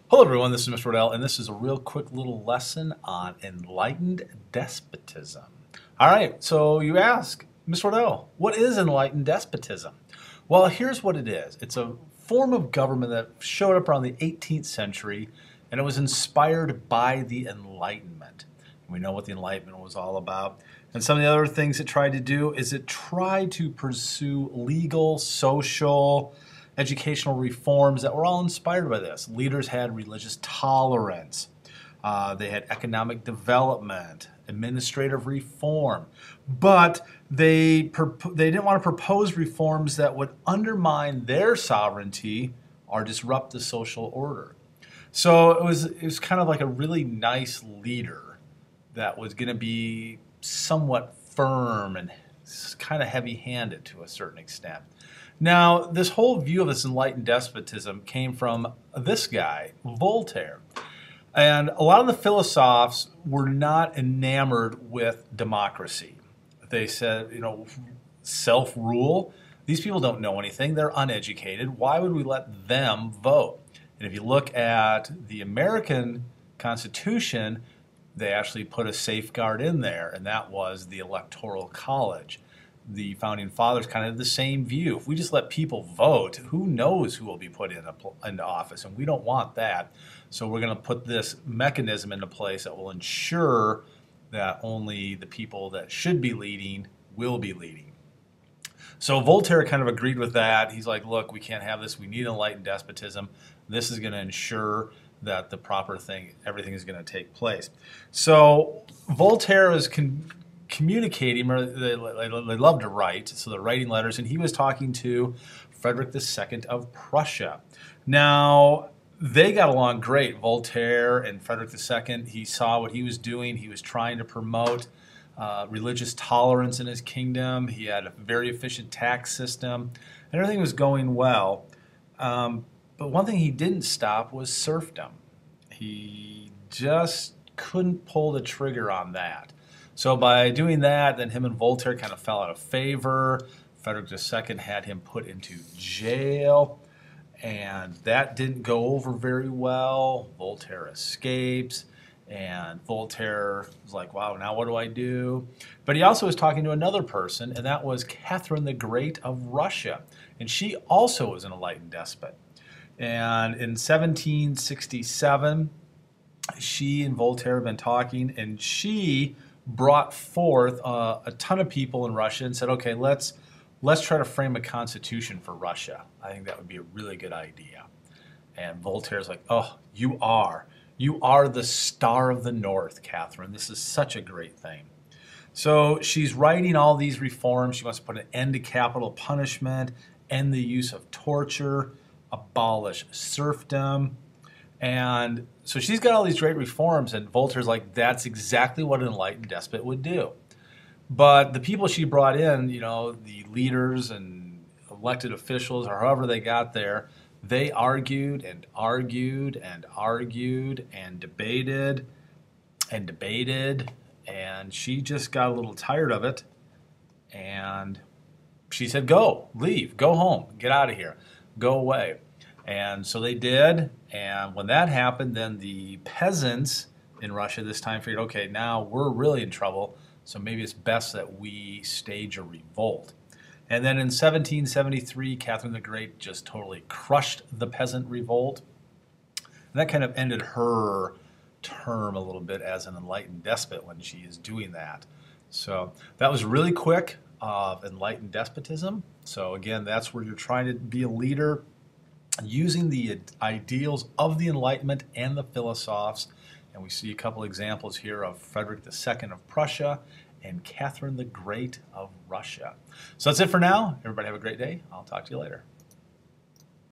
Hello everyone, this is Mr. Waddell, and this is a real quick little lesson on enlightened despotism. All right, so you ask, Mr. Waddell, what is enlightened despotism? Well, here's what it is. It's a form of government that showed up around the 18th century, and it was inspired by the Enlightenment. We know what the Enlightenment was all about. And some of the other things it tried to do is it tried to pursue legal, social, educational reforms that were all inspired by this. Leaders had religious tolerance. They had economic development, administrative reform, but they didn't want to propose reforms that would undermine their sovereignty or disrupt the social order. So it was kind of like a really nice leader that was going to be somewhat firm and kind of heavy-handed to a certain extent. Now, this whole view of this enlightened despotism came from this guy, Voltaire. And a lot of the philosophers were not enamored with democracy. They said, self-rule. These people don't know anything. They're uneducated. Why would we let them vote? And if you look at the American Constitution, they actually put a safeguard in there, and that was the Electoral College. The Founding Fathers kind of had the same view. If we just let people vote, who knows who will be put into office, and we don't want that. So we're going to put this mechanism into place that will ensure that only the people that should be leading will be leading. So Voltaire kind of agreed with that. He's like, look, we can't have this. We need enlightened despotism. This is going to ensure that the proper thing, everything is going to take place. So Voltaire is communicating, or they love to write, so they're writing letters, and he was talking to Frederick II of Prussia. Now, they got along great, Voltaire and Frederick II. He saw what he was doing. He was trying to promote religious tolerance in his kingdom. He had a very efficient tax system, and everything was going well. But one thing he didn't stop was serfdom. He just couldn't pull the trigger on that. So by doing that, then him and Voltaire kind of fell out of favor. Frederick II had him put into jail, and that didn't go over very well. Voltaire escapes, and Voltaire was like, wow, now what do I do? But he also was talking to another person, and that was Catherine the Great of Russia. And she also was an enlightened despot. And in 1767, she and Voltaire have been talking, and she brought forth a ton of people in Russia and said, okay, let's try to frame a constitution for Russia. I think that would be a really good idea. And Voltaire's like, oh, you are the star of the North, Catherine. This is such a great thing. So she's writing all these reforms. She wants to put an end to capital punishment, end the use of torture, abolish serfdom. And so she's got all these great reforms, and Voltaire's like, that's exactly what an enlightened despot would do. But the people she brought in, the leaders and elected officials, or however they got there, they argued and argued and argued and debated, and she just got a little tired of it, and she said, go, leave, go home, get out of here, go away. And so they did, and when that happened, then the peasants in Russia this time figured, okay, now we're really in trouble, so maybe it's best that we stage a revolt. And then in 1773, Catherine the Great just totally crushed the peasant revolt, and that kind of ended her term a little bit as an enlightened despot when she is doing that. So that was really quick of enlightened despotism. So again, that's where you're trying to be a leader, using the ideals of the Enlightenment and the philosophers. And we see a couple examples here of Frederick II of Prussia and Catherine the Great of Russia. So that's it for now. Everybody have a great day. I'll talk to you later.